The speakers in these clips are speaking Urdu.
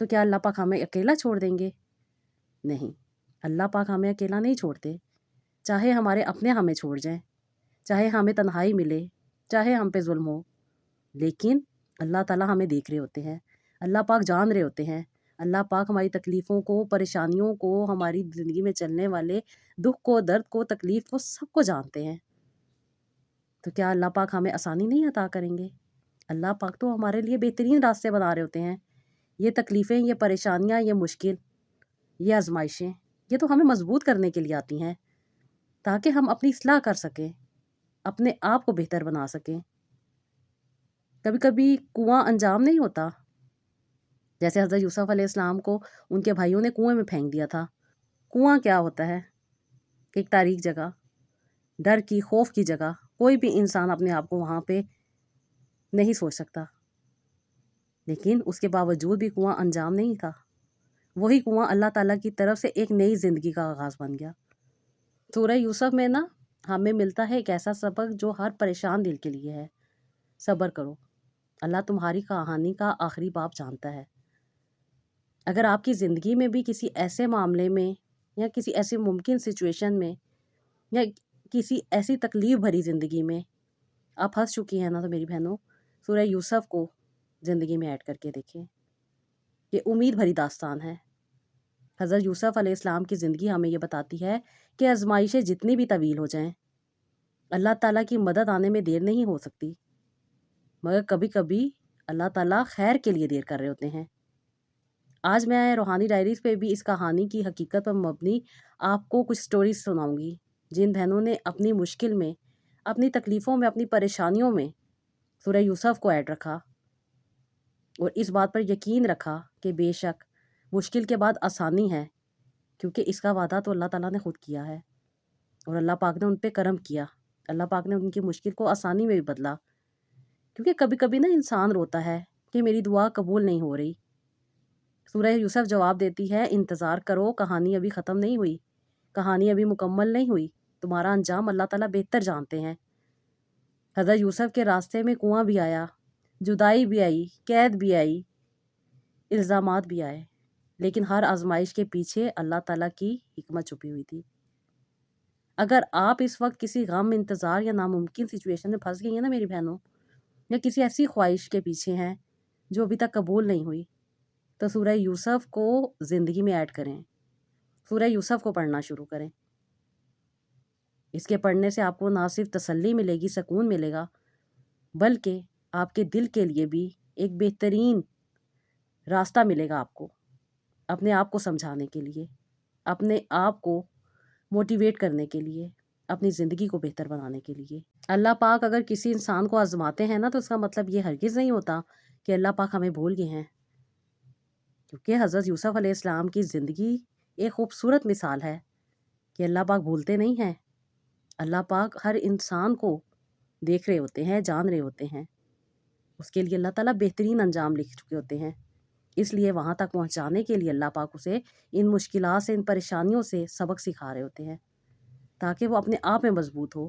تو کیا اللہ پاک ہمیں اکیلا چھوڑ دیں گے؟ نہیں، اللہ پاک ہمیں اکیلا نہیں چھوڑتے۔ چاہے ہمارے اپنے ہمیں چھوڑ جائیں، چاہے ہمیں تنہائی ملے، چاہے ہم پہ ظلم ہو، لیکن اللہ تعالیٰ ہمیں دیکھ رہے ہوتے ہیں، اللہ پاک جان رہے ہوتے ہیں، اللہ پاک ہماری تکلیفوں کو، پریشانیوں کو، ہماری زندگی میں چلنے والے دکھ کو، درد کو، تکلیف کو، سب کو جانتے ہیں۔ تو کیا اللہ پاک ہمیں آسانی نہیں عطا کریں گے؟ اللہ پاک تو ہمارے لیے بہترین راستے بنا رہے ہوتے ہیں۔ یہ تکلیفیں، یہ پریشانیاں، یہ مشکل، یہ آزمائشیں، یہ تو ہمیں مضبوط کرنے کے لیے آتی ہیں، تاکہ ہم اپنی اصلاح کر سکیں، اپنے آپ کو بہتر بنا سکیں۔ کبھی کبھی کنواں انجام نہیں ہوتا، جیسے حضرت یوسف علیہ السلام کو ان کے بھائیوں نے کنویں میں پھینک دیا تھا۔ کنواں کیا ہوتا ہے؟ ایک تاریک جگہ، ڈر کی، خوف کی جگہ۔ کوئی بھی انسان اپنے آپ کو وہاں پہ نہیں سوچ سکتا، لیکن اس کے باوجود بھی کنواں انجام نہیں تھا۔ وہی کنواں اللہ تعالیٰ کی طرف سے ایک نئی زندگی کا آغاز بن گیا۔ سورہ یوسف میں نا ہمیں ملتا ہے ایک ایسا سبق جو ہر پریشان دل کے لیے ہے۔ صبر کرو، اللہ تمہاری کہانی کا آخری باب جانتا ہے۔ اگر آپ کی زندگی میں بھی کسی ایسے معاملے میں یا کسی ایسی ممکن سچویشن میں یا کسی ایسی تکلیف بھری زندگی میں آپ پھنس چکی ہیں نا، تو میری بہنوں سورہ یوسف کو زندگی میں ایڈ کر کے دیکھیں۔ یہ امید بھری داستان ہے۔ حضرت یوسف علیہ السلام کی زندگی ہمیں یہ بتاتی ہے کہ آزمائشیں جتنی بھی طویل ہو جائیں، اللہ تعالیٰ کی مدد آنے میں دیر نہیں ہو سکتی، مگر کبھی کبھی اللہ تعالیٰ خیر کے لیے دیر کر رہے ہوتے ہیں۔ آج میں روحانی ڈائریز پہ بھی اس کہانی کی حقیقت پر مبنی آپ کو کچھ سٹوریز سناؤں گی، جن بہنوں نے اپنی مشکل میں، اپنی تکلیفوں میں، اپنی پریشانیوں میں سورہ یوسف کو ایڈ رکھا اور اس بات پر یقین رکھا کہ بے شک مشکل کے بعد آسانی ہے، کیونکہ اس کا وعدہ تو اللہ تعالیٰ نے خود کیا ہے، اور اللہ پاک نے ان پہ کرم کیا۔ اللہ پاک نے ان کی مشکل کو آسانی میں بھی بدلا، کیونکہ کبھی کبھی نا انسان روتا ہے کہ میری دعا قبول نہیں ہو رہی۔ سورہ یوسف جواب دیتی ہے، انتظار کرو، کہانی ابھی ختم نہیں ہوئی، کہانی ابھی مکمل نہیں ہوئی، تمہارا انجام اللہ تعالیٰ بہتر جانتے ہیں۔ حضرت یوسف کے راستے میں کنواں بھی آیا، جدائی بھی آئی، قید بھی آئی، الزامات بھی آئے، لیکن ہر آزمائش کے پیچھے اللہ تعالیٰ کی حکمت چھپی ہوئی تھی۔ اگر آپ اس وقت کسی غم، انتظار یا ناممکن سچویشن میں پھنس گئی ہیں نا میری بہنوں، یا کسی ایسی خواہش کے پیچھے ہیں جو ابھی تک قبول نہیں ہوئی، تو سورہ یوسف کو زندگی میں ایڈ کریں، سورہ یوسف کو پڑھنا شروع کریں۔ اس کے پڑھنے سے آپ کو نہ صرف تسلی ملے گی، سکون ملے گا، بلکہ آپ کے دل کے لیے بھی ایک بہترین راستہ ملے گا آپ کو، اپنے آپ کو سمجھانے کے لیے، اپنے آپ کو موٹیویٹ کرنے کے لیے، اپنی زندگی کو بہتر بنانے کے لیے۔ اللہ پاک اگر کسی انسان کو آزماتے ہیں نا، تو اس کا مطلب یہ ہرگز نہیں ہوتا کہ اللہ پاک ہمیں بھول گئے ہیں، کیونکہ حضرت یوسف علیہ السلام کی زندگی ایک خوبصورت مثال ہے کہ اللہ پاک بھولتے نہیں ہیں۔ اللہ پاک ہر انسان کو دیکھ رہے ہوتے ہیں، جان رہے ہوتے ہیں، اس کے لیے اللہ تعالیٰ بہترین انجام لکھ چکے ہوتے ہیں۔ اس لیے وہاں تک پہنچانے کے لیے اللہ پاک اسے ان مشکلات سے، ان پریشانیوں سے سبق سکھا رہے ہوتے ہیں، تاکہ وہ اپنے آپ میں مضبوط ہو۔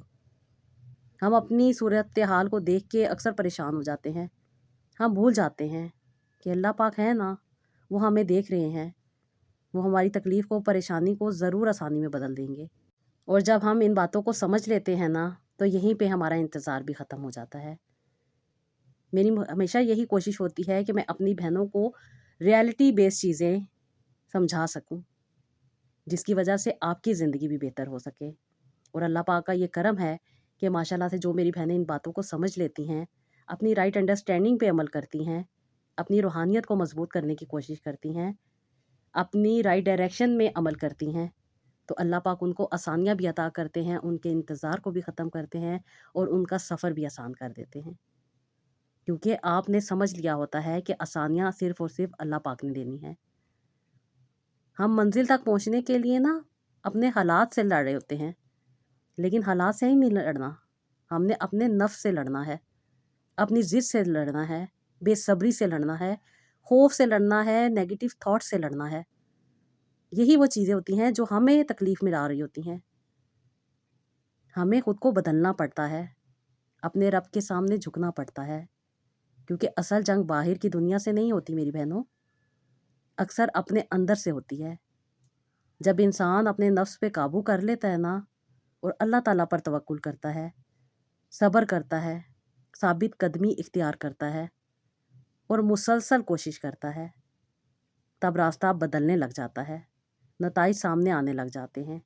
ہم اپنی صورتحال کو دیکھ کے اکثر پریشان ہو جاتے ہیں، ہم بھول جاتے ہیں کہ اللہ پاک ہے نا، وہ ہمیں دیکھ رہے ہیں، وہ ہماری تکلیف کو، پریشانی کو ضرور آسانی میں بدل دیں گے۔ اور جب ہم ان باتوں کو سمجھ لیتے ہیں نا، تو یہیں پہ ہمارا انتظار بھی ختم ہو جاتا ہے۔ میری ہمیشہ یہی کوشش ہوتی ہے کہ میں اپنی بہنوں کو ریالٹی بیس چیزیں سمجھا سکوں، جس کی وجہ سے آپ کی زندگی بھی بہتر ہو سکے۔ اور اللہ پاک کا یہ کرم ہے کہ ماشاءاللہ سے جو میری بہنیں ان باتوں کو سمجھ لیتی ہیں، اپنی رائٹ انڈرسٹینڈنگ پہ عمل کرتی ہیں، اپنی روحانیت کو مضبوط کرنے کی کوشش کرتی ہیں، اپنی رائٹ ڈائریکشن میں عمل کرتی ہیں، تو اللہ پاک ان کو آسانیاں بھی عطا کرتے ہیں، ان کے انتظار کو بھی ختم کرتے ہیں، اور ان کا سفر بھی آسان کر دیتے ہیں، کیونکہ آپ نے سمجھ لیا ہوتا ہے کہ آسانیاں صرف اور صرف اللہ پاک نے دینی ہے۔ ہم منزل تک پہنچنے کے لیے نا اپنے حالات سے لڑ رہے ہوتے ہیں، لیکن حالات سے ہی نہیں لڑنا، ہم نے اپنے نفس سے لڑنا ہے، اپنی ضد سے لڑنا ہے، بے صبری سے لڑنا ہے، خوف سے لڑنا ہے، نیگیٹو تھاٹ سے لڑنا ہے۔ یہی وہ چیزیں ہوتی ہیں جو ہمیں تکلیف میں لا رہی ہوتی ہیں۔ ہمیں خود کو بدلنا پڑتا ہے، اپنے رب کے سامنے جھکنا پڑتا ہے، کیونکہ اصل جنگ باہر کی دنیا سے نہیں ہوتی میری بہنوں، اکثر اپنے اندر سے ہوتی ہے۔ جب انسان اپنے نفس پہ قابو کر لیتا ہے نا اور اللہ تعالیٰ پر توکل کرتا ہے، صبر کرتا ہے، ثابت قدمی اختیار کرتا ہے اور مسلسل کوشش کرتا ہے، تب راستہ بدلنے لگ جاتا ہے، نتائج سامنے آنے لگ جاتے ہیں۔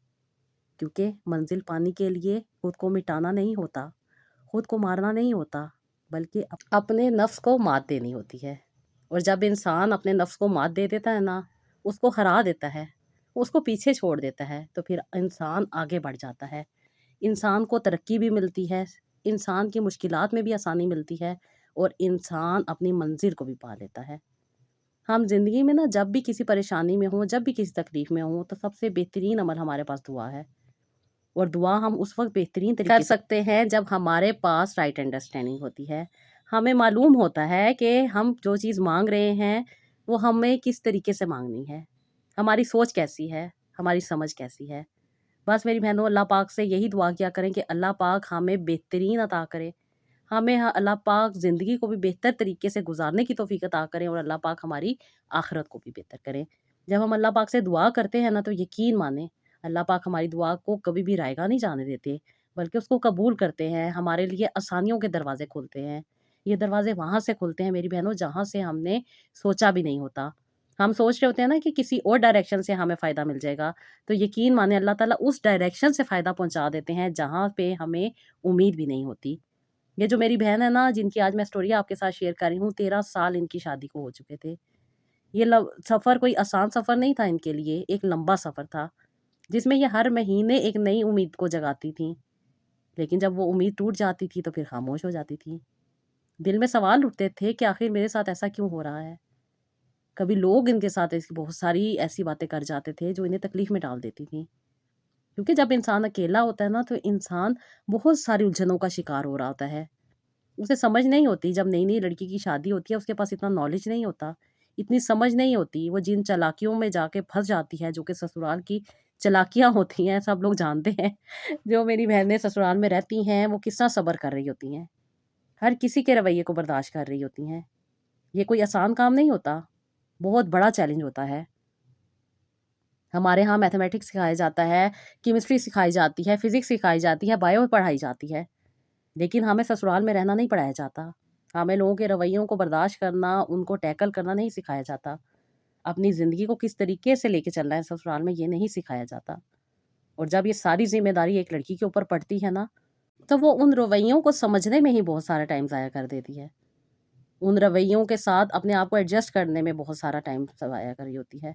کیونکہ منزل پانے کے لیے خود کو مٹانا نہیں ہوتا، خود کو مارنا نہیں ہوتا، بلکہ اپنے نفس کو مات دینی ہوتی ہے۔ اور جب انسان اپنے نفس کو مات دے دیتا ہے نا، اس کو ہرا دیتا ہے، اس کو پیچھے چھوڑ دیتا ہے، تو پھر انسان آگے بڑھ جاتا ہے، انسان کو ترقی بھی ملتی ہے، انسان کی مشکلات میں بھی آسانی ملتی ہے اور انسان اپنی منزل کو بھی پا لیتا ہے۔ ہم زندگی میں نا جب بھی کسی پریشانی میں ہوں، جب بھی کسی تکلیف میں ہوں، تو سب سے بہترین عمل ہمارے پاس دعا ہے، اور دعا ہم اس وقت بہترین طریقے سے کر سکتے ہیں جب ہمارے پاس رائٹ انڈرسٹینڈنگ ہوتی ہے، ہمیں معلوم ہوتا ہے کہ ہم جو چیز مانگ رہے ہیں وہ ہمیں کس طریقے سے مانگنی ہے، ہماری سوچ کیسی ہے، ہماری سمجھ کیسی ہے۔ بس میری بہنوں، اللہ پاک سے یہی دعا کیا کریں کہ اللہ پاک ہمیں بہترین عطا کرے، ہمیں اللہ پاک زندگی کو بھی بہتر طریقے سے گزارنے کی توفیق عطا کریں، اور اللہ پاک ہماری آخرت کو بھی بہتر کریں۔ جب ہم اللہ پاک سے دعا کرتے ہیں نا، تو یقین مانیں اللہ پاک ہماری دعا کو کبھی بھی رائیگاں نہیں جانے دیتے، بلکہ اس کو قبول کرتے ہیں، ہمارے لیے آسانیوں کے دروازے کھولتے ہیں۔ یہ دروازے وہاں سے کھلتے ہیں میری بہنوں جہاں سے ہم نے سوچا بھی نہیں ہوتا۔ ہم سوچ رہے ہوتے ہیں نا کہ کسی اور ڈائریکشن سے ہمیں فائدہ مل جائے گا، تو یقین مانیں اللہ تعالیٰ اس ڈائریکشن سے فائدہ پہنچا دیتے ہیں جہاں پہ ہمیں امید بھی نہیں ہوتی۔ یہ جو میری بہن ہے نا، جن کی آج میں سٹوری آپ کے ساتھ شیئر کر رہی ہوں، 13 سال ان کی شادی کو ہو چکے تھے۔ یہ سفر کوئی آسان سفر نہیں تھا ان کے لیے، ایک لمبا سفر تھا جس میں یہ ہر مہینے ایک نئی امید کو جگاتی تھیں، لیکن جب وہ امید ٹوٹ جاتی تھی تو پھر خاموش ہو جاتی تھی۔ دل میں سوال اٹھتے تھے کہ آخر میرے ساتھ ایسا کیوں ہو رہا ہے۔ کبھی لوگ ان کے ساتھ بہت ساری ایسی باتیں کر جاتے تھے جو انہیں تکلیف میں ڈال دیتی تھیں، کیونکہ جب انسان اکیلا ہوتا ہے نا تو انسان بہت ساری الجھنوں کا شکار ہو رہا ہوتا ہے۔ اسے سمجھ نہیں ہوتی، جب نئی نئی لڑکی کی شادی ہوتی ہے اس کے پاس اتنا نالج نہیں ہوتا، اتنی سمجھ نہیں ہوتی، وہ جن چالاکیوں میں جا کے پھنس جاتی ہے جو کہ سسرال کی چالاکیاں ہوتی ہیں، سب لوگ جانتے ہیں۔ جو میری بہنیں سسرال میں رہتی ہیں وہ کس طرح صبر کر رہی ہوتی ہیں، ہر کسی کے رویے کو برداشت کر رہی ہوتی ہیں۔ یہ کوئی آسان کام نہیں ہوتا، بہت بڑا چیلنج ہوتا ہے۔ ہمارے ہاں میتھمیٹکس سکھایا جاتا ہے، کیمسٹری سکھائی جاتی ہے، فزکس سکھائی جاتی ہے، بائیو پڑھائی جاتی ہے، لیکن ہمیں سسرال میں رہنا نہیں پڑھایا جاتا، ہمیں لوگوں کے رویوں کو برداشت کرنا، ان کو ٹیکل کرنا نہیں سکھایا جاتا، اپنی زندگی کو کس طریقے سے لے کے چلنا ہے سسرال میں یہ نہیں سکھایا جاتا۔ اور جب یہ ساری ذمہ داری ایک لڑکی کے اوپر پڑتی ہے نا، تو وہ ان رویوں کو سمجھنے میں ہی بہت سارا ٹائم ضائع کر دیتی ہے، ان رویوں کے ساتھ اپنے آپ کو ایڈجسٹ کرنے میں بہت سارا ٹائم ضائع کر رہی ہوتی ہے۔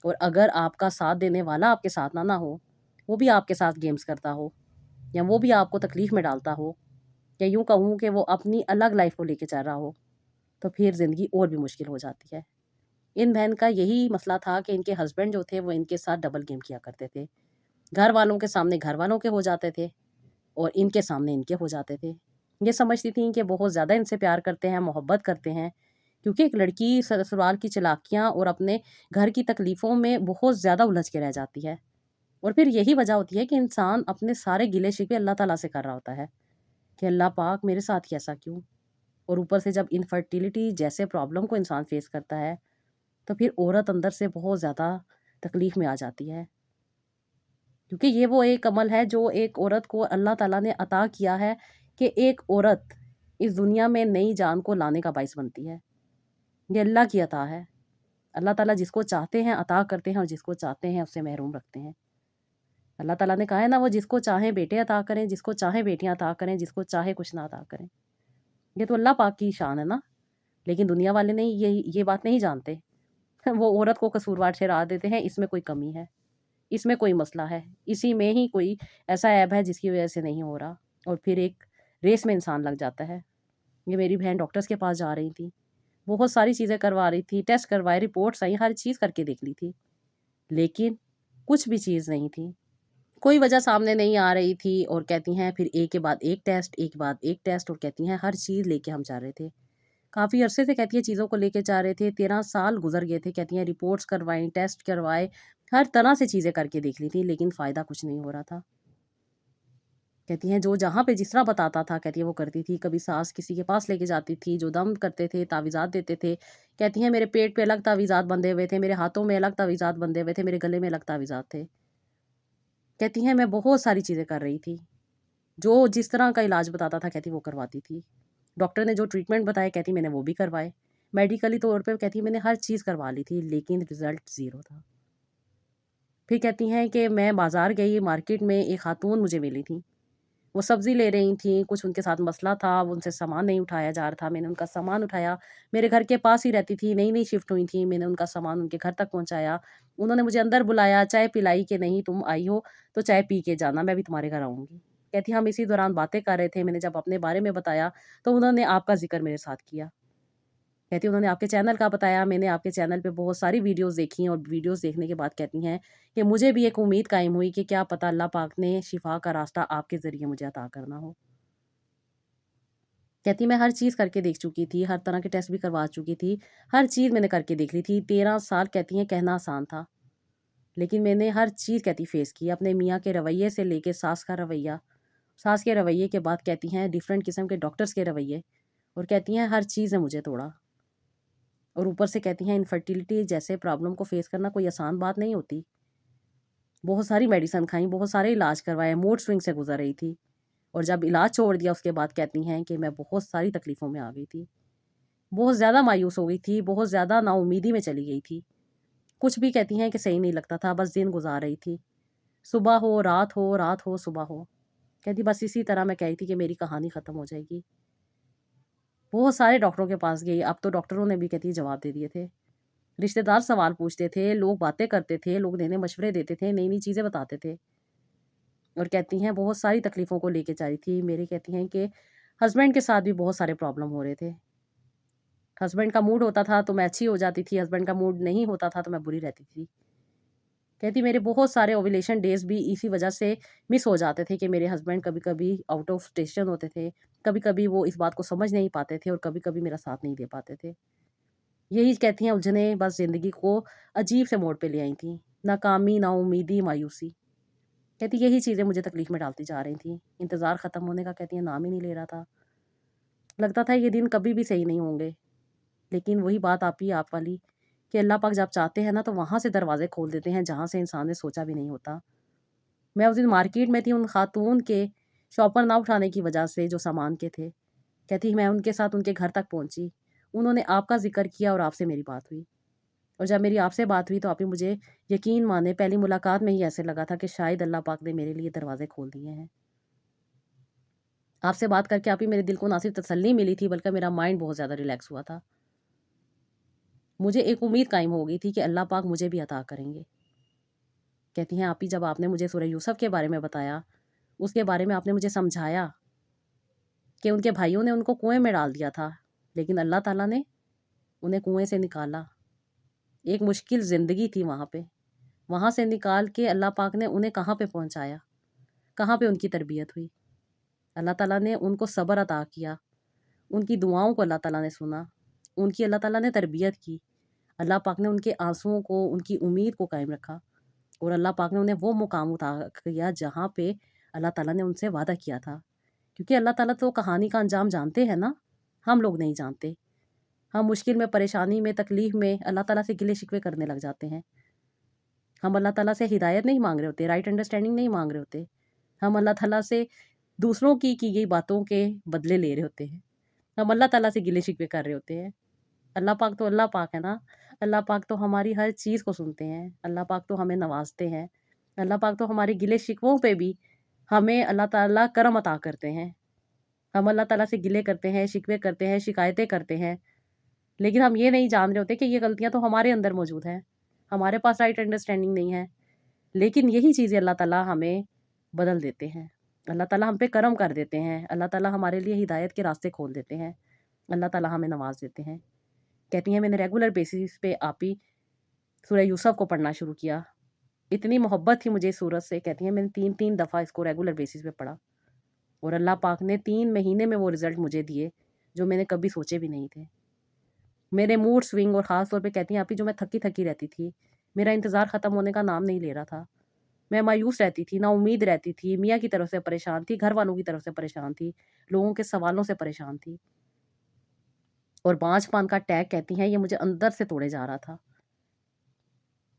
اور اگر آپ کا ساتھ دینے والا آپ کے ساتھ نہ ہو، وہ بھی آپ کے ساتھ گیمز کرتا ہو، یا وہ بھی آپ کو تکلیف میں ڈالتا ہو، یا یوں کہوں کہ وہ اپنی الگ لائف کو لے کے چل رہا ہو، تو پھر زندگی اور بھی مشکل ہو جاتی ہے۔ ان بہن کا یہی مسئلہ تھا کہ ان کے ہسبینڈ جو تھے وہ ان کے ساتھ ڈبل گیم کیا کرتے تھے، گھر والوں کے سامنے گھر والوں کے ہو جاتے تھے اور ان کے سامنے ان کے ہو جاتے تھے۔ یہ سمجھتی تھیں کہ بہت زیادہ ان سے پیار کرتے ہیں، محبت کرتے ہیں، کیونکہ ایک لڑکی سسرال کی چالاکیاں اور اپنے گھر کی تکلیفوں میں بہت زیادہ الجھ کے رہ جاتی ہے، اور پھر یہی وجہ ہوتی ہے کہ انسان اپنے سارے گلے شکوے اللہ تعالیٰ سے کر رہا ہوتا ہے کہ اللہ پاک میرے ساتھ ہی ایسا کیوں۔ اور اوپر سے جب انفرٹیلٹی جیسے پرابلم کو انسان فیس کرتا ہے تو پھر عورت اندر سے بہت زیادہ تکلیف میں آ جاتی ہے، کیونکہ یہ وہ ایک عمل ہے جو ایک عورت کو اللہ تعالیٰ نے عطا کیا ہے کہ ایک عورت اس دنیا میں نئی جان کو لانے کا باعث بنتی ہے۔ یہ اللہ کی عطا ہے، اللہ تعالیٰ جس کو چاہتے ہیں عطا کرتے ہیں اور جس کو چاہتے ہیں اس سے محروم رکھتے ہیں۔ اللہ تعالیٰ نے کہا ہے نا، وہ جس کو چاہیں بیٹے عطا کریں، جس کو چاہیں بیٹیاں عطا کریں، جس کو چاہے کچھ نہ عطا کریں۔ یہ تو اللہ پاک کی شان ہے نا، لیکن دنیا والے نہیں یہ بات نہیں جانتے۔ وہ عورت کو قصوروار ٹھہرا دیتے ہیں، اس میں کوئی کمی ہے، اس میں کوئی مسئلہ ہے، اسی میں ہی کوئی ایسا عیب ہے جس کی وجہ سے نہیں ہو رہا، اور پھر ایک ریس میں انسان لگ جاتا ہے۔ یہ میری بہن ڈاکٹرز کے پاس جا رہی تھی، بہت ساری چیزیں کروا رہی تھی، ٹیسٹ کروائے، رپورٹس آئی، ہر چیز کر کے دیکھ لی تھی، لیکن کچھ بھی چیز نہیں تھی، کوئی وجہ سامنے نہیں آ رہی تھی، اور کہتی ہیں پھر ایک کے بعد ایک ٹیسٹ، ایک کے بعد ایک ٹیسٹ، اور کہتی ہیں ہر چیز لے کے ہم جا رہے تھے، کافی عرصے سے کہتی ہے چیزوں کو لے کے جا رہے تھے، 13 سال گزر گئے تھے، کہتی ہیں رپورٹس کروائیں، ٹیسٹ کروائے، ہر طرح سے چیزیں کر کے دیکھ لی تھی، لیکن فائدہ کچھ نہیں ہو رہا تھا۔ کہتی ہیں جو جہاں پہ جس طرح بتاتا تھا کہتی ہے وہ کرتی تھی. کبھی ساس کسی کے پاس لے کے جاتی تھی جو دم کرتے تھے، تعویذات دیتے تھے. کہتی ہیں میرے پیٹ پہ الگ تعویذات بندھے ہوئے تھے، میرے ہاتھوں میں الگ تعویذات بندھے ہوئے تھے، میرے گلے میں الگ تعویذات تھے. کہتی ہیں میں بہت ساری چیزیں کر رہی تھی. جو جس طرح کا علاج بتاتا تھا کہتی وہ کرواتی تھی. ڈاکٹر نے جو ٹریٹمنٹ بتایا کہتی میں نے وہ بھی کروائے. میڈیکلی طور پہ کہتی میں نے ہر چیز کروا لی تھی لیکن رزلٹ زیرو تھا. پھر کہتی ہیں کہ میں بازار گئی، مارکیٹ میں ایک خاتون مجھے ملی تھی. وہ سبزی لے رہی تھیں، کچھ ان کے ساتھ مسئلہ تھا، وہ ان سے سامان نہیں اٹھایا جا رہا تھا. میں نے ان کا سامان اٹھایا. میرے گھر کے پاس ہی رہتی تھی، نئی نئی شفٹ ہوئی تھیں. میں نے ان کا سامان ان کے گھر تک پہنچایا. انہوں نے مجھے اندر بلایا، چائے پلائی کہ نہیں تم آئی ہو تو چائے پی کے جانا، میں بھی تمہارے گھر آؤں گی. کہتی ہم اسی دوران باتیں کر رہے تھے. میں نے جب اپنے بارے میں بتایا تو انہوں نے آپ کا ذکر میرے ساتھ کیا. کہتی انہوں نے آپ کے چینل کا بتایا. میں نے آپ کے چینل پہ بہت ساری ویڈیوز دیکھی ہیں اور ویڈیوز دیکھنے کے بعد کہتی ہیں کہ مجھے بھی ایک امید قائم ہوئی کہ کیا پتہ اللہ پاک نے شفا کا راستہ آپ کے ذریعے مجھے عطا کرنا ہو. کہتی میں ہر چیز کر کے دیکھ چکی تھی، ہر طرح کے ٹیسٹ بھی کروا چکی تھی، ہر چیز میں نے کر کے دیکھ لی تھی. 13 سال کہتی ہیں کہنا آسان تھا لیکن میں نے ہر چیز کہتی فیس کی. اپنے میاں کے رویے سے لے کے ساس کا رویہ، ساس کے رویے کے بعد کہتی ہیں ڈیفرنٹ قسم کے ڈاکٹرز کے رویے، اور کہتی ہیں ہر چیز نے مجھے توڑا. اور اوپر سے کہتی ہیں انفرٹیلٹی جیسے پرابلم کو فیس کرنا کوئی آسان بات نہیں ہوتی. بہت ساری میڈیسن کھائیں، بہت سارے علاج کروائے، موڈ سوئنگ سے گزر رہی تھی. اور جب علاج چھوڑ دیا اس کے بعد کہتی ہیں کہ میں بہت ساری تکلیفوں میں آ گئی تھی، بہت زیادہ مایوس ہو گئی تھی، بہت زیادہ نا امیدی میں چلی گئی تھی. کچھ بھی کہتی ہیں کہ صحیح نہیں لگتا تھا، بس دن گزار رہی تھی. صبح ہو رات ہو، رات ہو صبح ہو. کہتی بس اسی طرح میں کہی تھی کہ میری کہانی ختم ہو جائے گی. بہت سارے ڈاکٹروں کے پاس گئی. اب تو ڈاکٹروں نے بھی کہتی جواب دے دیے تھے. رشتہ دار سوال پوچھتے تھے، لوگ باتیں کرتے تھے، لوگ نئے نئے مشورے دیتے تھے، نئی نئی چیزیں بتاتے تھے. اور کہتی ہیں بہت ساری تکلیفوں کو لے کے جا رہی تھی. میرے کہتی ہیں کہ ہسبینڈ کے ساتھ بھی بہت سارے پرابلم ہو رہے تھے. ہسبینڈ کا موڈ ہوتا تھا تو میں اچھی ہو جاتی تھی، ہسبینڈ کا موڈ نہیں ہوتا تھا تو میں بری رہتی تھی. کہتی میرے بہت سارے اوویلیشن ڈیز بھی اسی وجہ سے مس ہو جاتے تھے کہ میرے ہسبینڈ کبھی کبھی آؤٹ آف اسٹیشن ہوتے تھے، کبھی کبھی وہ اس بات کو سمجھ نہیں پاتے تھے اور کبھی کبھی میرا ساتھ نہیں دے پاتے تھے. یہی کہتی ہیں الجھنیں بس زندگی کو عجیب سے موڑ پہ لے آئی تھیں. ناکامی، نا امیدی، مایوسی. کہتی یہی چیزیں مجھے تکلیف میں ڈالتی جا رہی تھیں. انتظار ختم ہونے کا کہتی ہیں نام ہی نہیں لے رہا تھا. لگتا تھا یہ دن کبھی بھی صحیح نہیں ہوں گے. لیکن وہی بات آپ ہی آپ والی کہ اللہ پاک جب چاہتے ہیں نا تو وہاں سے دروازے کھول دیتے ہیں جہاں سے انسان نے سوچا بھی نہیں ہوتا. میں اس دن مارکیٹ میں تھی، ان خاتون کے شاپر نہ اٹھانے کی وجہ سے جو سامان کے تھے. کہتی میں ان کے ساتھ ان کے گھر تک پہنچی. انہوں نے آپ کا ذکر کیا اور آپ سے میری بات ہوئی. اور جب میری آپ سے بات ہوئی تو آپ ہی مجھے یقین مانے پہلی ملاقات میں ہی ایسے لگا تھا کہ شاید اللہ پاک نے میرے لیے دروازے کھول دیے ہیں. آپ سے بات کر کے آپ ہی میرے دل کو نہ صرف تسلی ملی تھی بلکہ میرا مائنڈ بہت زیادہ ریلیکس ہوا تھا. مجھے ایک امید قائم ہو گئی تھی کہ اللہ پاک مجھے بھی عطا کریں گے. کہتی ہیں آپ ہی جب آپ نے مجھے سورہ یوسف کے بارے میں بتایا، اس کے بارے میں آپ نے مجھے سمجھایا کہ ان کے بھائیوں نے ان کو کنویں میں ڈال دیا تھا لیکن اللہ تعالیٰ نے انہیں کنویں سے نکالا. ایک مشکل زندگی تھی وہاں پہ، وہاں سے نکال کے اللہ پاک نے انہیں کہاں پہ پہنچایا، کہاں پہ ان کی تربیت ہوئی. اللہ تعالیٰ نے ان کو صبر عطا کیا، ان کی دعاؤں کو اللہ تعالیٰ نے سنا، ان کی اللہ تعالیٰ نے تربیت کی. اللہ پاک نے ان کے آنسوؤں کو، ان کی امید کو قائم رکھا اور اللہ پاک نے انہیں وہ مقام عطا کیا جہاں پہ اللہ تعالیٰ نے ان سے وعدہ کیا تھا. کیونکہ اللہ تعالیٰ تو کہانی کا انجام جانتے ہیں نا، ہم لوگ نہیں جانتے. ہم مشکل میں، پریشانی میں، تکلیف میں اللہ تعالیٰ سے گلے شکوے کرنے لگ جاتے ہیں. ہم اللہ تعالیٰ سے ہدایت نہیں مانگ رہے ہوتے، رائٹ انڈرسٹینڈنگ نہیں مانگ رہے ہوتے. ہم اللہ تعالیٰ سے دوسروں کی گئی باتوں کے بدلے لے رہے ہوتے ہیں. ہم اللہ تعالیٰ سے گلے شکوے کر رہے ہوتے ہیں. اللہ پاک تو اللہ پاک ہے نا. اللہ پاک تو ہماری ہر چیز کو سنتے ہیں. اللہ پاک تو ہمیں نوازتے ہیں. اللہ پاک تو ہمارے گلے شکووں پہ بھی ہمیں اللہ تعالیٰ کرم عطا کرتے ہیں. ہم اللہ تعالیٰ سے گلے کرتے ہیں، شکوے کرتے ہیں، شکایتیں کرتے ہیں، لیکن ہم یہ نہیں جان رہے ہوتے کہ یہ غلطیاں تو ہمارے اندر موجود ہیں، ہمارے پاس رائٹ انڈرسٹینڈنگ نہیں ہے. لیکن یہی چیزیں اللہ تعالیٰ ہمیں بدل دیتے ہیں. اللہ تعالیٰ ہم پہ کرم کر دیتے ہیں. اللہ تعالیٰ ہمارے لیے ہدایت کے راستے کھول دیتے ہیں. اللہ تعالیٰ ہمیں نواز دیتے ہیں. کہتی ہیں میں نے ریگولر بیسس پہ آپ ہی سورہ یوسف کو پڑھنا شروع کیا. اتنی محبت تھی مجھے اس سورت سے. کہتی ہیں میں نے 3 دفعہ اس کو ریگولر بیسس پہ پڑھا اور اللہ پاک نے 3 مہینے میں وہ رزلٹ مجھے دیے جو میں نے کبھی سوچے بھی نہیں تھے. میرے موڈ سوئنگ، اور خاص طور پہ کہتی ہیں آپ ہی جو میں تھکی تھکی رہتی تھی، میرا انتظار ختم ہونے کا نام نہیں لے رہا تھا. میں مایوس رہتی تھی، نا امید رہتی تھی، میاں کی طرف سے پریشان تھی، گھر والوں کی طرف سے پریشان تھی، لوگوں کے سوالوں سے پریشان تھی، اور بانجھ پان کا اٹیک کہتی ہیں یہ مجھے اندر سے توڑے جا رہا تھا۔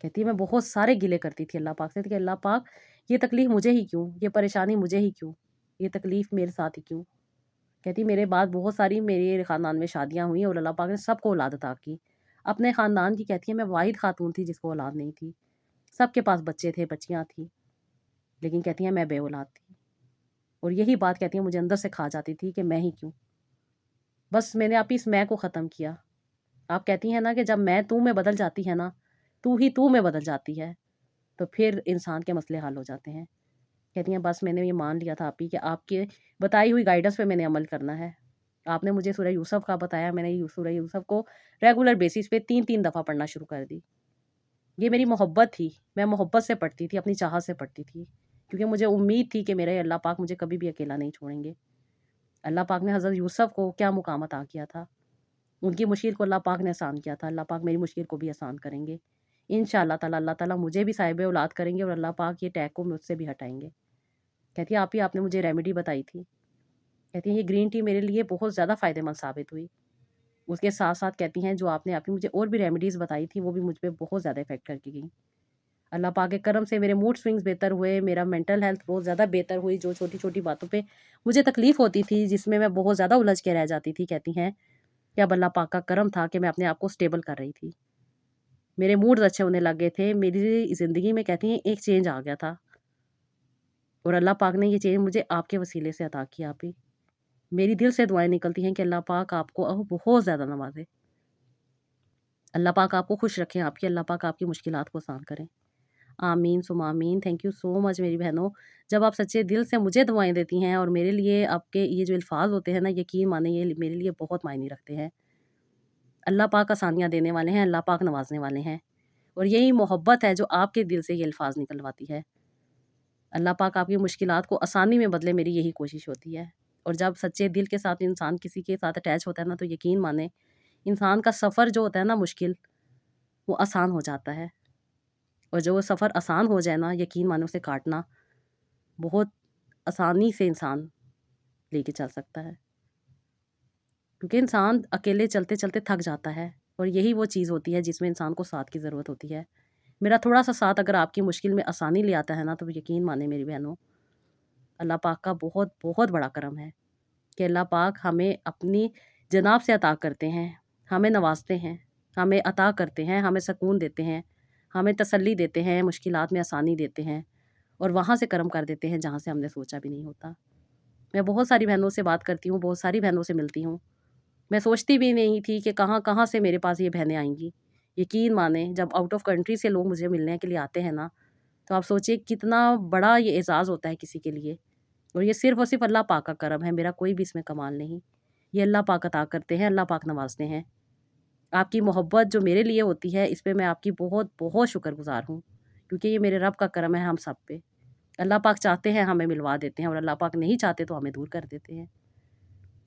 کہتی ہے میں بہت سارے گلے کرتی تھی اللہ پاک سے کہ اللہ پاک یہ تکلیف مجھے ہی کیوں، یہ پریشانی مجھے ہی کیوں، یہ تکلیف میرے ساتھ ہی کیوں۔ کہتی میرے بعد بہت ساری میرے خاندان میں شادیاں ہوئیں اور اللہ پاک نے سب کو اولاد عطا کی، اپنے خاندان کی کہتی ہے میں واحد خاتون تھی جس کو اولاد نہیں تھی، سب کے پاس بچے تھے، بچیاں تھیں، لیکن کہتی ہیں میں بے اولاد تھی، اور یہی بات کہتی ہیں مجھے اندر سے کھا جاتی تھی کہ میں ہی کیوں۔ بس میں نے آپ اس میں کو ختم کیا۔ آپ کہتی ہیں نا کہ جب میں تو میں بدل جاتی ہے نا، تو ہی تو میں بدل جاتی ہے، تو پھر انسان کے مسئلے حل ہو جاتے ہیں۔ کہتی ہیں بس میں نے یہ مان لیا تھا آپ ہی کہ آپ کے بتائی ہوئی گائیڈنس پہ میں نے عمل کرنا ہے۔ آپ نے مجھے سورہ یوسف کا بتایا، میں نے سورہ یوسف کو ریگولر بیسس پہ 3 دفعہ پڑھنا شروع کر دی۔ یہ میری محبت تھی، میں محبت سے پڑھتی تھی، اپنی چاہت سے پڑھتی تھی، کیونکہ مجھے امید تھی کہ میرے اللہ پاک مجھے کبھی بھی اکیلا نہیں چھوڑیں گے۔ اللہ پاک نے حضرت یوسف کو کیا مقام عطا کیا تھا، ان کی مشکل کو اللہ پاک نے آسان کیا تھا، اللہ پاک میری مشکل کو بھی آسان کریں گے انشاءاللہ تعالیٰ۔ اللہ تعالیٰ مجھے بھی صاحب اولاد کریں گے اور اللہ پاک یہ اٹیک کو مجھ سے بھی ہٹائیں گے۔ کہتی ہے آپ نے مجھے ریمیڈی بتائی تھی، کہتی ہیں یہ گرین ٹی میرے لیے بہت زیادہ فائدہ مند ثابت ہوئی۔ اس کے ساتھ ساتھ کہتی ہیں جو آپ نے مجھے اور بھی ریمیڈیز بتائی تھی وہ بھی مجھ پہ بہت زیادہ افیکٹ کر کے گئیں۔ اللہ پاک کے کرم سے میرے موڈ سوئنگز بہتر ہوئے، میرا مینٹل ہیلتھ بہت زیادہ بہتر ہوئی، جو چھوٹی چھوٹی باتوں پہ مجھے تکلیف ہوتی تھی جس میں بہت زیادہ الجھ کے رہ جاتی تھی، کہتی ہیں کہ اب اللہ پاک کا کرم تھا کہ میں اپنے آپ کو سٹیبل کر رہی تھی، میرے موڈز اچھے ہونے لگ گئے تھے، میری زندگی میں کہتی ہیں ایک چینج آ گیا تھا، اور اللہ پاک نے یہ چینج مجھے آپ کے وسیلے سے عطا کیا۔ آپ ہی میری دل سے دعائیں نکلتی ہیں کہ اللہ پاک آپ کو بہت زیادہ نوازے، اللہ پاک آپ کو خوش رکھیں، آپ کی اللہ پاک آپ کی مشکلات کو آسان کریں، آمین ثم آمین۔ تھینک یو سو مچ میری بہنوں، جب آپ سچے دل سے مجھے دعائیں دیتی ہیں، اور میرے لیے آپ کے یہ جو الفاظ ہوتے ہیں نا، یقین مانیں یہ میرے لیے بہت معنی رکھتے ہیں۔ اللہ پاک آسانیاں دینے والے ہیں، اللہ پاک نوازنے والے ہیں، اور یہی محبت ہے جو آپ کے دل سے یہ الفاظ نکلواتی ہے۔ اللہ پاک آپ کی مشکلات کو آسانی میں بدلے، میری یہی کوشش ہوتی ہے۔ اور جب سچے دل کے ساتھ انسان کسی کے ساتھ اٹیچ ہوتا ہے نا، تو یقین مانیں انسان کا سفر جو ہوتا ہے نا مشکل، وہ آسان ہو جاتا ہے، اور جو وہ سفر آسان ہو جائے نا، یقین مانیں اسے کاٹنا بہت آسانی سے انسان لے کے چل سکتا ہے، کیونکہ انسان اکیلے چلتے چلتے تھک جاتا ہے، اور یہی وہ چیز ہوتی ہے جس میں انسان کو ساتھ کی ضرورت ہوتی ہے۔ میرا تھوڑا سا ساتھ اگر آپ کی مشکل میں آسانی لے آتا ہے نا، تو یقین مانیں میری بہنوں اللہ پاک کا بہت بہت بڑا کرم ہے کہ اللہ پاک ہمیں اپنی جناب سے عطا کرتے ہیں، ہمیں نوازتے ہیں، ہمیں عطا کرتے ہیں، ہمیں سکون دیتے ہیں، ہمیں تسلی دیتے ہیں، مشکلات میں آسانی دیتے ہیں، اور وہاں سے کرم کر دیتے ہیں جہاں سے ہم نے سوچا بھی نہیں ہوتا۔ میں بہت ساری بہنوں سے بات کرتی ہوں، بہت ساری بہنوں سے ملتی ہوں، میں سوچتی بھی نہیں تھی کہ کہاں کہاں سے میرے پاس یہ بہنیں آئیں گی۔ یقین مانیں جب آؤٹ آف کنٹری سے لوگ مجھے ملنے کے لیے آتے ہیں نا، تو آپ سوچئے کتنا بڑا یہ اعزاز ہوتا ہے کسی کے لیے، اور یہ صرف اور صرف اللہ پاک کا کرم ہے، میرا کوئی بھی اس میں کمال نہیں، یہ اللہ پاک عطا کرتے ہیں، اللہ پاک نوازتے ہیں۔ آپ کی محبت جو میرے لیے ہوتی ہے، اس پہ میں آپ کی بہت بہت شکر گزار ہوں، کیونکہ یہ میرے رب کا کرم ہے ہم سب پہ۔ اللہ پاک چاہتے ہیں ہمیں ملوا دیتے ہیں، اور اللہ پاک نہیں چاہتے تو ہمیں دور کر دیتے ہیں۔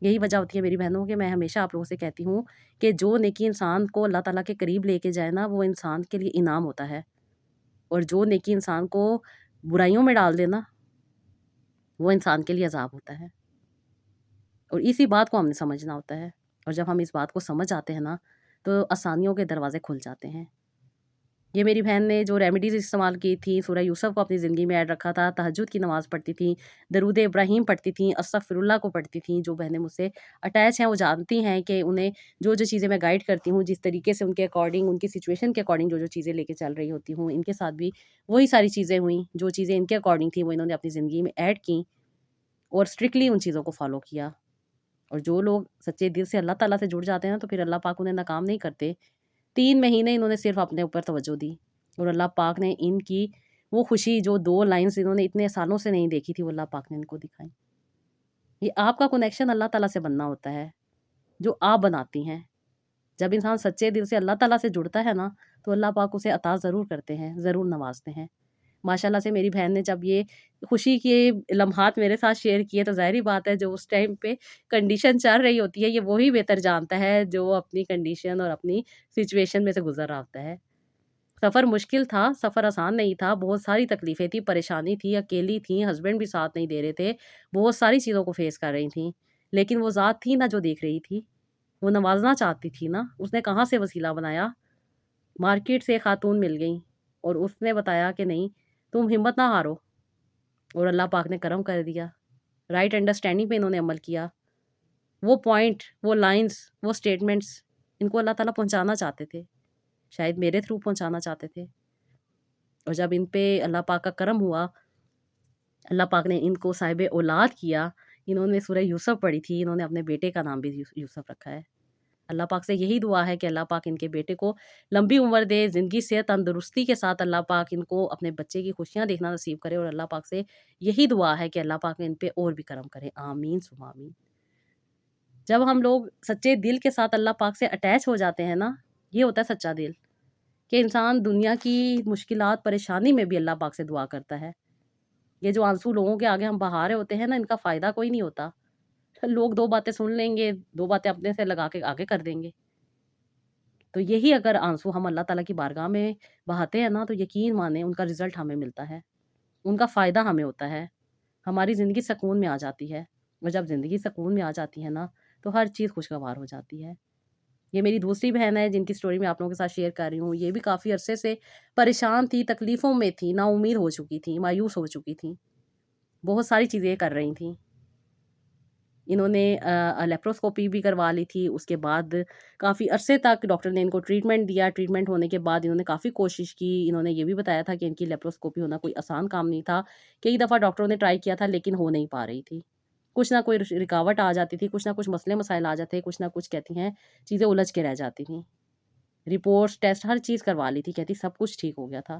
یہی وجہ ہوتی ہے میری بہنوں کہ میں ہمیشہ آپ لوگوں سے کہتی ہوں کہ جو نیکی انسان کو اللہ تعالیٰ کے قریب لے کے جائے نا، وہ انسان کے لیے انعام ہوتا ہے، اور جو نیکی انسان کو برائیوں میں ڈال دے نا، وہ انسان کے لیے عذاب ہوتا ہے، اور اسی بات کو ہم نے سمجھنا ہوتا ہے، اور جب ہم اس بات کو سمجھ آتے ہیں نا، تو آسانیوں کے دروازے کھل جاتے ہیں۔ یہ میری بہن نے جو ریمیڈیز استعمال کی تھی، سورہ یوسف کو اپنی زندگی میں ایڈ رکھا تھا، تہجد کی نماز پڑھتی تھیں، درود ابراہیم پڑھتی تھیں، استغفر اللہ کو پڑھتی تھیں۔ جو بہنیں مجھ سے اٹیچ ہیں وہ جانتی ہیں کہ انہیں جو چیزیں میں گائیڈ کرتی ہوں، جس طریقے سے ان کے اکارڈنگ، ان کی سچویشن کے اکارڈنگ جو چیزیں لے کے چل رہی ہوتی ہوں، ان کے ساتھ بھی وہی ساری چیزیں ہوئیں، جو چیزیں ان کے اکارڈنگ تھیں وہ انہوں نے اپنی زندگی میں ایڈ کیں، اور اسٹرکٹلی ان چیزوں کو فالو کیا۔ اور جو لوگ سچے دل سے اللہ تعالیٰ سے جڑ جاتے ہیں نا، تو پھر اللہ پاک انہیں ناکام نہیں کرتے۔ 3 مہینے انہوں نے صرف اپنے اوپر توجہ دی، اور اللہ پاک نے ان کی وہ خوشی جو 2 لائنز انہوں نے اتنے سالوں سے نہیں دیکھی تھی، وہ اللہ پاک نے ان کو دکھائی۔ یہ آپ کا کنیکشن اللہ تعالیٰ سے بننا ہوتا ہے، جو آپ بناتی ہیں۔ جب انسان سچے دل سے اللہ تعالیٰ سے جڑتا ہے نا، تو اللہ پاک اسے عطا ضرور کرتے ہیں، ضرور نوازتے ہیں۔ ماشاءاللہ سے میری بہن نے جب یہ خوشی کے لمحات میرے ساتھ شیئر کیے، تو ظاہری بات ہے جو اس ٹائم پہ کنڈیشن چل رہی ہوتی ہے، یہ وہی بہتر جانتا ہے جو اپنی کنڈیشن اور اپنی سچویشن میں سے گزر رہا ہوتا ہے۔ سفر مشکل تھا، سفر آسان نہیں تھا، بہت ساری تکلیفیں تھی، پریشانی تھی، اکیلی تھیں، ہسبینڈ بھی ساتھ نہیں دے رہے تھے، بہت ساری چیزوں کو فیس کر رہی تھیں، لیکن وہ ذات تھی نا جو دیکھ رہی تھی، وہ نوازنا چاہتی تھی نا، اس نے کہاں سے وسیلہ بنایا؟ مارکیٹ سے ایک خاتون مل گئیں اور اس نے بتایا کہ نہیں، تم ہمت نہ ہارو، اور اللہ پاک نے کرم کر دیا، رائٹ انڈرسٹینڈنگ پہ انہوں نے عمل کیا۔ وہ پوائنٹ، وہ لائنز، وہ اسٹیٹمنٹس ان کو اللہ تعالیٰ پہنچانا چاہتے تھے، شاید میرے تھرو پہنچانا چاہتے تھے، اور جب ان پہ اللہ پاک کا کرم ہوا، اللہ پاک نے ان کو صاحب اولاد کیا، انہوں نے سورہ یوسف پڑھی تھی، انہوں نے اپنے بیٹے کا نام بھی یوسف رکھا ہے۔ اللہ پاک سے یہی دعا ہے کہ اللہ پاک ان کے بیٹے کو لمبی عمر دے، زندگی سے تندرستی کے ساتھ اللہ پاک ان کو اپنے بچے کی خوشیاں دیکھنا نصیب کرے، اور اللہ پاک سے یہی دعا ہے کہ اللہ پاک ان پہ اور بھی کرم کرے، آمین ثم آمین۔ جب ہم لوگ سچے دل کے ساتھ اللہ پاک سے اٹیچ ہو جاتے ہیں نا، یہ ہوتا ہے سچا دل، کہ انسان دنیا کی مشکلات پریشانی میں بھی اللہ پاک سے دعا کرتا ہے۔ یہ جو آنسو لوگوں کے آگے ہم بہا رہے ہوتے ہیں نا، ان کا فائدہ کوئی نہیں ہوتا، لوگ دو باتیں سن لیں گے، دو باتیں اپنے سے لگا کے آگے کر دیں گے۔ تو یہی اگر آنسو ہم اللہ تعالیٰ کی بارگاہ میں بہاتے ہیں نا، تو یقین مانیں ان کا رزلٹ ہمیں ملتا ہے، ان کا فائدہ ہمیں ہوتا ہے، ہماری زندگی سکون میں آ جاتی ہے، اور جب زندگی سکون میں آ جاتی ہے نا، تو ہر چیز خوشگوار ہو جاتی ہے۔ یہ میری دوسری بہن ہے جن کی سٹوری میں آپ لوگوں کے ساتھ شیئر کر رہی ہوں، یہ بھی کافی عرصے سے پریشان تھی، تکلیفوں میں تھی، نا امید ہو چکی تھی، مایوس ہو چکی تھیں، بہت ساری چیزیں کر رہی تھیں۔ انہوں نے لیپروسکوپی بھی کروا لی تھی، اس کے بعد کافی عرصے تک ڈاکٹر نے ان کو ٹریٹمنٹ دیا، ٹریٹمنٹ ہونے کے بعد انہوں نے کافی کوشش کی، انہوں نے یہ بھی بتایا تھا کہ ان کی لیپروسکوپی ہونا کوئی آسان کام نہیں تھا، کئی دفعہ ڈاکٹروں نے ٹرائی کیا تھا لیکن ہو نہیں پا رہی تھی، کچھ نہ کوئی رکاوٹ آ جاتی تھی، کچھ نہ کچھ مسئلے مسائل آ جاتے، کچھ نہ کچھ کہتی ہیں چیزیں الجھ کے رہ جاتی تھیں، رپورٹس ٹیسٹ ہر چیز کروا لی تھی، کہتی سب کچھ ٹھیک ہو گیا تھا،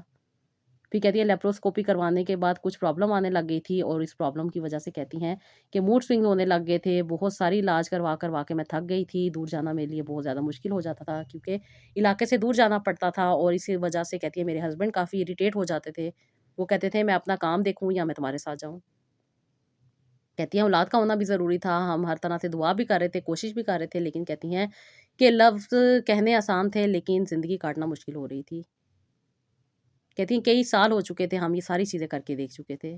پھر کہتی ہے لیپروسکوپی کروانے کے بعد کچھ پرابلم آنے لگ گئی تھی، اور اس پرابلم کی وجہ سے کہتی ہیں کہ موڈ سوئنگ ہونے لگ گئے تھے، بہت ساری علاج کروا کے میں تھک گئی تھی، دور جانا میرے لیے بہت زیادہ مشکل ہو جاتا تھا، کیونکہ علاقے سے دور جانا پڑتا تھا، اور اسی وجہ سے کہتی ہے میرے ہسبینڈ کافی اریٹیٹ ہو جاتے تھے، وہ کہتے تھے میں اپنا کام دیکھوں یا میں تمہارے ساتھ جاؤں۔ کہتی ہیں اولاد کا ہونا بھی ضروری تھا، ہم ہر طرح سے دعا بھی کر رہے تھے، کوشش بھی کر رہے تھے، لیکن کہتی ہیں کہ لفظ کہنے آسان تھے لیکن زندگی کاٹنا مشکل ہو رہی تھی۔ کہتی ہیں کئی سال ہو چکے تھے، ہم یہ ساری چیزیں کر کے دیکھ چکے تھے،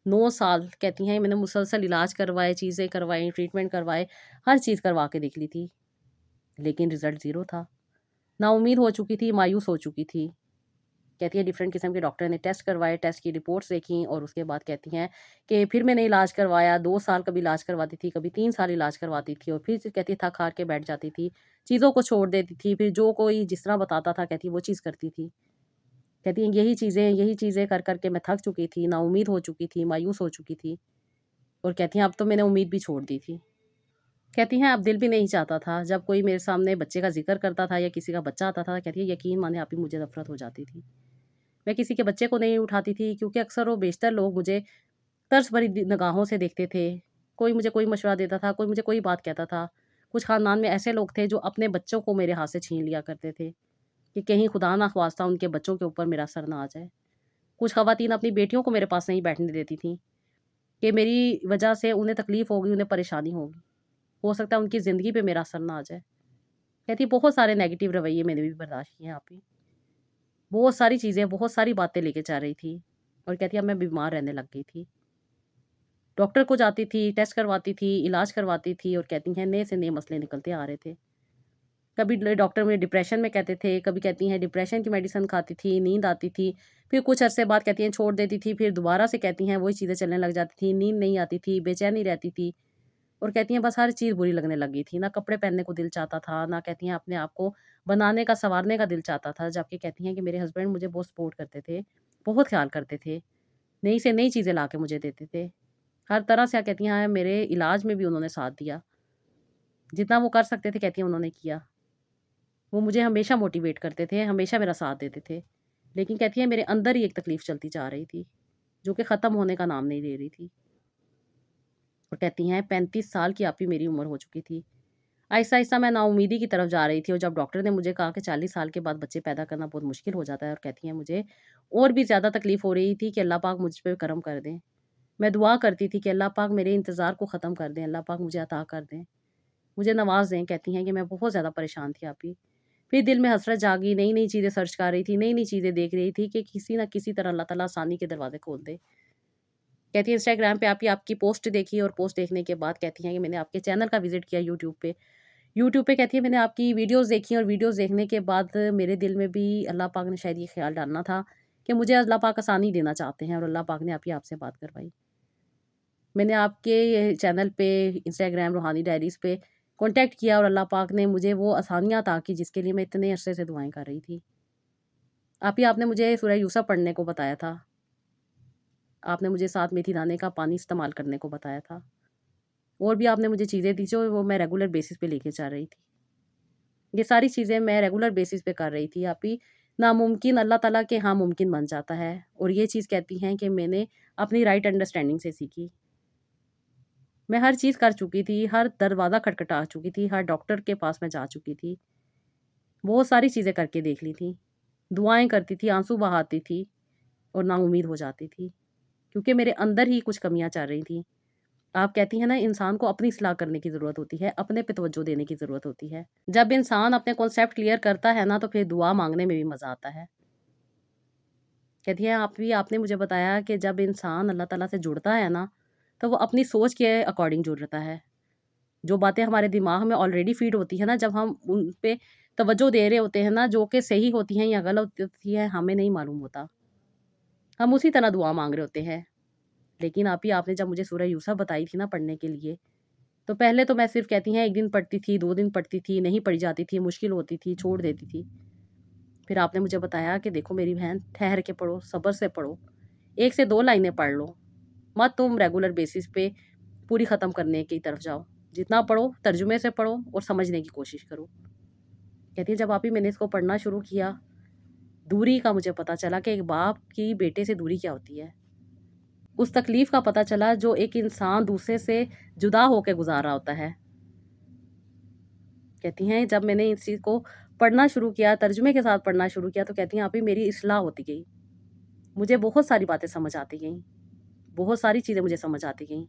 9 سال کہتی ہیں میں نے مسلسل علاج کروائے، چیزیں کروائیں، ٹریٹمنٹ کروائے، ہر چیز کروا کے دیکھ لی تھی، لیکن رزلٹ زیرو تھا، نا امید ہو چکی تھی، مایوس ہو چکی تھی۔ کہتی ہیں ڈفرینٹ قسم کے ڈاکٹر نے ٹیسٹ کروائے، ٹیسٹ کی رپورٹس دیکھیں، اور اس کے بعد کہتی ہیں کہ پھر میں نے علاج کروایا، 2 سال کبھی علاج کرواتی تھی، کبھی 3 سال علاج کرواتی تھی، اور پھر کہتی ہے تھک ہار کے بیٹھ جاتی تھی، چیزوں کو چھوڑ دیتی تھی، پھر جو کوئی جس طرح بتاتا تھا کہتی وہ چیز کرتی تھی۔ کہتی ہیں یہی چیزیں کر کر کے میں تھک چکی تھی، نا امید ہو چکی تھی، مایوس ہو چکی تھی، اور کہتی ہیں اب تو میں نے امید بھی چھوڑ دی تھی۔ کہتی ہیں اب دل بھی نہیں چاہتا تھا، جب کوئی میرے سامنے بچے کا ذکر کرتا تھا یا کسی کا بچہ آتا تھا، کہتی ہے یقین مانے آپ ہی مجھے نفرت ہو جاتی تھی، میں کسی کے بچے کو نہیں اٹھاتی تھی، کیونکہ اکثر و بیشتر لوگ مجھے طرز بھری نگاہوں سے دیکھتے تھے، کوئی مجھے کوئی مشورہ دیتا تھا، کوئی مجھے کوئی بات کہتا تھا، کچھ خاندان میں ایسے لوگ تھے جو اپنے بچوں کو میرے ہاتھ سے چھین لیا کرتے تھے کہ کہیں خدا نہ خواستہ ان کے بچوں کے اوپر میرا سر نہ آ جائے۔ کچھ خواتین اپنی بیٹیوں کو میرے پاس نہیں بیٹھنے دیتی تھیں کہ میری وجہ سے انہیں تکلیف ہوگی، انہیں پریشانی ہوگی، ہو سکتا ہے ان کی زندگی پہ میرا اثر نہ آ جائے۔ کہتی بہت سارے نیگیٹو رویے میں نے بھی برداشت کیے ہیں آپ ہی، بہت ساری چیزیں، بہت ساری باتیں لے کے چل رہی تھی، اور کہتی اب میں بیمار رہنے لگ گئی تھی، ڈاکٹر کو جاتی تھی، ٹیسٹ کرواتی تھی، علاج کرواتی تھی، اور کہتی ہیں نئے سے نئے مسئلے نکلتے آ رہے تھے۔ کبھی ڈاکٹر مجھے ڈپریشن میں کہتے تھے، کبھی کہتی ہیں ڈپریشن کی میڈیسن کھاتی تھی، نیند آتی تھی، پھر کچھ عرصے بعد کہتی ہیں چھوڑ دیتی تھی، پھر دوبارہ سے کہتی ہیں وہی چیزیں چلنے لگ جاتی تھیں، نیند نہیں آتی تھی، بے چینی رہتی تھی، اور کہتی ہیں بس ہر چیز بری لگنے لگ گئی تھی، نہ کپڑے پہننے کو دل چاہتا تھا، نہ کہتی ہیں اپنے آپ کو بنانے کا سنوارنے کا دل چاہتا تھا، جبکہ کہتی ہیں کہ میرے ہسبینڈ مجھے بہت سپورٹ کرتے تھے، بہت خیال کرتے تھے، نئی سے نئی چیزیں لا کے مجھے دیتے تھے، ہر طرح سے کہتی ہیں میرے علاج میں بھی انہوں نے ساتھ دیا، جتنا وہ کر سکتے تھے کہتی ہیں انہوں نے کیا، وہ مجھے ہمیشہ موٹیویٹ کرتے تھے، ہمیشہ میرا ساتھ دیتے تھے، لیکن کہتی ہیں میرے اندر ہی ایک تکلیف چلتی جا رہی تھی، جو کہ ختم ہونے کا نام نہیں لے رہی تھی، اور کہتی ہیں 35 سال کی آپ ہی میری عمر ہو چکی تھی، آہستہ آہستہ میں نا امیدی کی طرف جا رہی تھی، اور جب ڈاکٹر نے مجھے کہا کہ 40 سال کے بعد بچے پیدا کرنا بہت مشکل ہو جاتا ہے، اور کہتی ہیں مجھے اور بھی زیادہ تکلیف ہو رہی تھی کہ اللہ پاک مجھ پہ کرم کر دیں، میں دعا کرتی تھی کہ اللہ پاک میرے انتظار کو ختم کر دیں، اللہ پاک مجھے عطا کر دیں، مجھے نواز دیں، کہتی ہیں کہ میں بہت زیادہ پریشان تھی آپ ہی، پھر دل میں حسرت جاگی، نئی نئی چیزیں سرچ کر رہی تھی، نئی نئی چیزیں دیکھ رہی تھی کہ کسی نہ کسی طرح اللہ تعالیٰ آسانی کے دروازے کھول دے۔ کہتی ہیں انسٹاگرام پہ آپ کی پوسٹ دیکھی، اور پوسٹ دیکھنے کے بعد کہتی ہیں کہ میں نے آپ کے چینل کا وزٹ کیا یوٹیوب پہ کہتی ہے میں نے آپ کی ویڈیوز دیکھی، اور ویڈیوز دیکھنے کے بعد میرے دل میں بھی اللہ پاک نے شاید یہ خیال ڈالنا تھا کہ مجھے اللہ پاک آسانی دینا چاہتے ہیں، اور اللہ پاک نے آپ سے بات کروائی۔ میں نے آپ کے چینل پہ انسٹاگرام روحانی ڈائریز پہ کانٹیکٹ کیا، اور اللہ پاک نے مجھے وہ آسانیاں عطا کی جس کے لیے میں اتنے عرصے سے دعائیں کر رہی تھی۔ آپ نے مجھے سورہ یوسف پڑھنے کو بتایا تھا، آپ نے مجھے 7 میتھی دانے کا پانی استعمال کرنے کو بتایا تھا، اور بھی آپ نے مجھے چیزیں دی جو وہ میں ریگولر بیسس پہ لے کے چل رہی تھی۔ یہ ساری چیزیں میں ریگولر بیسس پہ کر رہی تھی۔ ناممکن اللہ تعالیٰ کے ہاں ممکن بن جاتا ہے، اور یہ چیز کہتی ہیں کہ میں نے اپنی رائٹ انڈرسٹینڈنگ سے سیکھی۔ میں ہر چیز کر چکی تھی، ہر دروازہ کھٹکھٹا چکی تھی، ہر ڈاکٹر کے پاس میں جا چکی تھی، بہت ساری چیزیں کر کے دیکھ لی تھی، دعائیں کرتی تھی، آنسو بہاتی تھی، اور نا امید ہو جاتی تھی، کیونکہ میرے اندر ہی کچھ کمیاں چل رہی تھیں۔ آپ کہتی ہیں نا انسان کو اپنی اصلاح کرنے کی ضرورت ہوتی ہے، اپنے پہ توجہ دینے کی ضرورت ہوتی ہے۔ جب انسان اپنے کانسیپٹ کلیئر کرتا ہے نا تو پھر دعا مانگنے میں بھی مزہ آتا ہے۔ کہتی ہیں آپ نے مجھے بتایا کہ جب انسان اللہ تعالیٰ سے جڑتا ہے نا تو وہ اپنی سوچ کے اکارڈنگ جڑتا ہے۔ جو باتیں ہمارے دماغ میں آلریڈی فیڈ ہوتی ہیں نا، جب ہم ان پہ توجہ دے رہے ہوتے ہیں نا، جو کہ صحیح ہوتی ہیں یا غلط ہوتی ہیں ہمیں نہیں معلوم ہوتا، ہم اسی طرح دعا مانگ رہے ہوتے ہیں۔ لیکن آپ نے جب مجھے سورہ یوسف بتائی تھی نا پڑھنے کے لیے، تو پہلے تو میں صرف کہتی ہیں 1 دن پڑھتی تھی، 2 دن پڑھتی تھی، نہیں پڑھی جاتی تھی، مشکل ہوتی تھی، چھوڑ دیتی تھی۔ پھر آپ نے مجھے بتایا کہ دیکھو میری بہن، ٹھہر کے پڑھو، صبر سے پڑھو، 1 سے 2 لائنیں پڑھ لو، مت تم ریگولر بیسس پہ پوری ختم کرنے کی طرف جاؤ۔ جتنا پڑھو ترجمے سے پڑھو اور سمجھنے کی کوشش کرو۔ کہتی ہے جب میں نے اس کو پڑھنا شروع کیا، دوری کا مجھے پتا چلا کہ ایک باپ کی بیٹے سے دوری کیا ہوتی ہے، اس تکلیف کا پتا چلا جو ایک انسان دوسرے سے جدا ہو کے گزار رہا ہوتا ہے۔ کہتی ہیں جب میں نے اس چیز کو پڑھنا شروع کیا، ترجمے کے ساتھ پڑھنا شروع کیا، تو کہتی ہیں میری اصلاح ہوتی گئی، مجھے بہت ساری باتیں سمجھ آتی گئیں، بہت ساری چیزیں مجھے سمجھ آتی گئیں،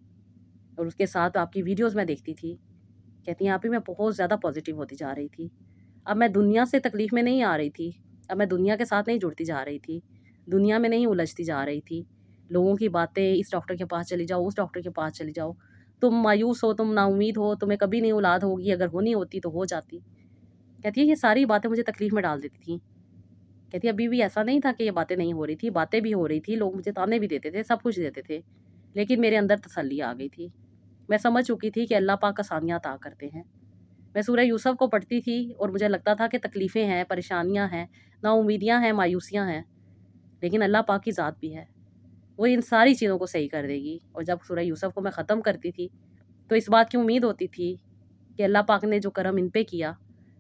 اور اس کے ساتھ آپ کی ویڈیوز میں دیکھتی تھی۔ کہتی ہیں میں بہت زیادہ پازیٹیو ہوتی جا رہی تھی، اب میں دنیا سے تکلیف میں نہیں آ رہی تھی، اب میں دنیا کے ساتھ نہیں جڑتی جا رہی تھی، دنیا میں نہیں الجھتی جا رہی تھی، لوگوں کی باتیں، اس ڈاکٹر کے پاس چلی جاؤ، اس ڈاکٹر کے پاس چلی جاؤ، تم مایوس ہو، تم نا امید ہو، تمہیں کبھی نہیں اولاد ہوگی، اگر ہونی ہوتی تو ہو جاتی۔ کہتی ہے یہ ساری باتیں مجھے تکلیف میں ڈال دیتی تھیں۔ کہتی ہے ابھی بھی ایسا نہیں تھا کہ یہ باتیں نہیں ہو رہی تھی، باتیں بھی ہو رہی تھی، لوگ مجھے تانے بھی دیتے تھے، سب کچھ دیتے تھے، لیکن میرے اندر تسلی آ گئی تھی۔ میں سمجھ چکی تھی کہ اللہ پاک آسانیاں عطا کرتے ہیں۔ میں سورہ یوسف کو پڑھتی تھی اور مجھے لگتا تھا کہ تکلیفیں ہیں، پریشانیاں ہیں، نا امیدیاں ہیں، مایوسیاں ہیں، لیکن اللہ پاک کی ذات بھی ہے، وہ ان ساری چیزوں کو صحیح کر دے گی۔ اور جب سورہ یوسف کو میں ختم کرتی تھی تو اس بات کی امید ہوتی تھی کہ اللہ پاک نے جو کرم ان پہ کیا،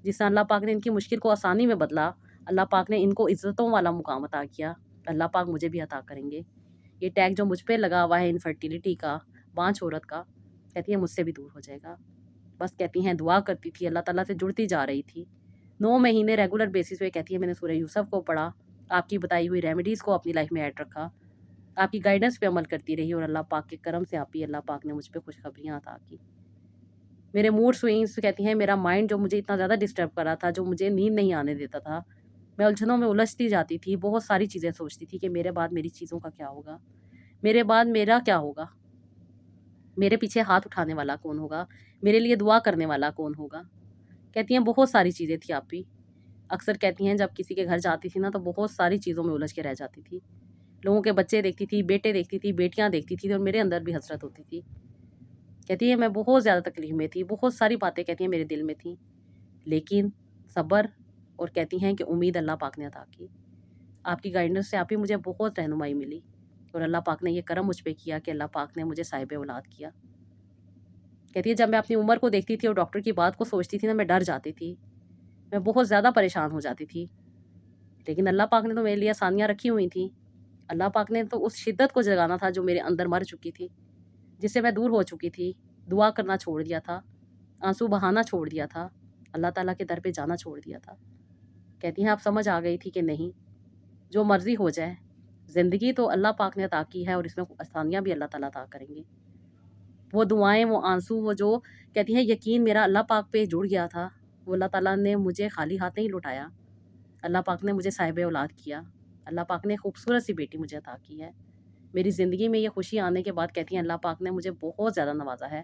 جس طرح اللہ پاک نے ان کی مشکل کو آسانی میں بدلا، اللہ پاک نے ان کو عزتوں والا مقام عطا کیا، اللہ پاک مجھے بھی عطا کریں گے۔ یہ ٹیگ جو مجھ پہ لگا ہوا ہے انفرٹیلیٹی کا، بانجھ عورت کا، کہتی ہے مجھ سے بھی دور ہو جائے گا۔ بس کہتی ہیں دعا کرتی تھی، اللہ تعالیٰ سے جڑتی جا رہی تھی، 9 مہینے ریگولر بیسس پہ کہتی ہے میں نے سورہ یوسف کو پڑھا، آپ کی بتائی ہوئی ریمیڈیز کو اپنی لائف میں ایڈ رکھا، آپ کی گائیڈنس پہ عمل کرتی رہی، اور اللہ پاک کے کرم سے اللہ پاک نے مجھ پہ خوشخبریاں عطا کی۔ میرے موڈ سوئنگس، کہتی ہیں میرا مائنڈ جو مجھے اتنا زیادہ ڈسٹرب کر رہا تھا، جو مجھے نیند نہیں آنے دیتا تھا، میں الجھنوں میں الجھتی جاتی تھی، بہت ساری چیزیں سوچتی تھی کہ میرے بعد میری چیزوں کا کیا ہوگا، میرے بعد میرا کیا ہوگا، میرے پیچھے ہاتھ اٹھانے والا کون ہوگا، میرے لیے دعا کرنے والا کون ہوگا۔ کہتی ہیں بہت ساری چیزیں تھیں آپ بھی، اکثر کہتی ہیں جب کسی کے گھر جاتی تھی نا تو بہت ساری چیزوں میں الجھ کے رہ جاتی تھی، لوگوں کے بچے دیکھتی تھی، بیٹے دیکھتی تھی، بیٹیاں دیکھتی تھی، اور میرے اندر بھی حسرت ہوتی تھی۔ کہتی ہے میں بہت زیادہ تکلیف میں تھی، بہت ساری باتیں کہتی ہیں میرے دل میں تھیں، لیکن صبر، اور کہتی ہیں کہ امید اللہ پاک نے عطا کی۔ آپ کی گائیڈنس سے مجھے بہت رہنمائی ملی، اور اللہ پاک نے یہ کرم مجھ پہ کیا کہ اللہ پاک نے مجھے صاحب اولاد کیا۔ کہتی ہے جب میں اپنی عمر کو دیکھتی تھی اور ڈاکٹر کی بات کو سوچتی تھی نا، میں ڈر جاتی تھی، میں بہت زیادہ پریشان ہو جاتی تھی، لیکن اللہ پاک نے تو میرے لیے آسانیاں رکھی ہوئی تھیں۔ اللہ پاک نے تو اس شدت کو جگانا تھا جو میرے اندر مر چکی تھی، جس سے میں دور ہو چکی تھی، دعا کرنا چھوڑ دیا تھا، آنسو بہانا چھوڑ دیا تھا، اللہ تعالیٰ کے در پہ جانا چھوڑ دیا تھا۔ کہتی ہیں سمجھ آ گئی تھی کہ نہیں، جو مرضی ہو جائے، زندگی تو اللہ پاک نے عطا کی ہے، اور اس میں آسانیاں بھی اللہ تعالیٰ عطا کریں گے۔ وہ دعائیں، وہ آنسو، وہ جو کہتی ہیں یقین میرا اللہ پاک پہ جڑ گیا تھا، وہ اللہ تعالیٰ نے مجھے خالی ہاتھ نہیں لوٹایا، اللہ پاک نے مجھے صاحب اولاد کیا، اللہ پاک نے خوبصورت سی بیٹی مجھے عطا کی ہے۔ میری زندگی میں یہ خوشی آنے کے بعد کہتی ہیں اللہ پاک نے مجھے بہت زیادہ نوازا ہے،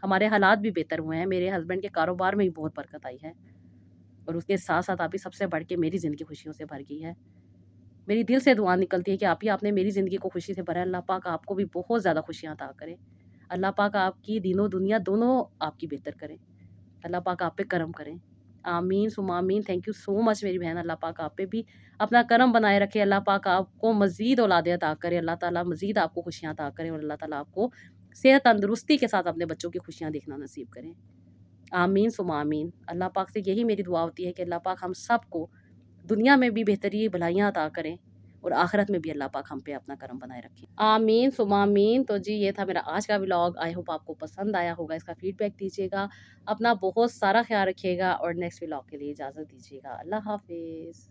ہمارے حالات بھی بہتر ہوئے ہیں، میرے ہسبینڈ کے کاروبار میں بھی بہت برکت آئی ہے، اور اس کے ساتھ ساتھ آپ ہی سب سے بڑھ کے میری زندگی خوشیوں سے بھر گئی ہے۔ میری دل سے دعا نکلتی ہے کہ آپ نے میری زندگی کو خوشی سے بھرا ہے، اللہ پاک آپ کو بھی بہت زیادہ خوشیاں عطا کرے، اللہ پاک آپ کی دین و دنیا دونوں آپ کی بہتر کریں، اللہ پاک آپ پہ کرم کریں، آمین ثم آمین۔ تھینک یو سو مچ میری بہن، اللہ پاک آپ پہ بھی اپنا کرم بنائے رکھے، اللہ پاک آپ کو مزید اولادیں عطا کرے، اللہ تعالیٰ مزید آپ کو خوشیاں عطا کریں، اور اللہ تعالیٰ آپ کو صحت تندرستی کے ساتھ اپنے بچوں کی خوشیاں دیکھنا نصیب کریں، آمین ثم آمین۔ اللہ پاک سے یہی میری دعا ہوتی ہے کہ اللہ پاک ہم سب کو دنیا میں بھی بہتری بھلائیاں عطا کریں، اور آخرت میں بھی اللہ پاک ہم پہ اپنا کرم بنائے رکھیں، آمین ثم آمین۔ تو جی یہ تھا میرا آج کا ولاگ، آئی ہوپ آپ کو پسند آیا ہوگا، اس کا فیڈ بیک دیجیے گا، اپنا بہت سارا خیال رکھیے گا، اور نیکسٹ ولاگ کے لیے اجازت دیجیے گا، اللہ حافظ۔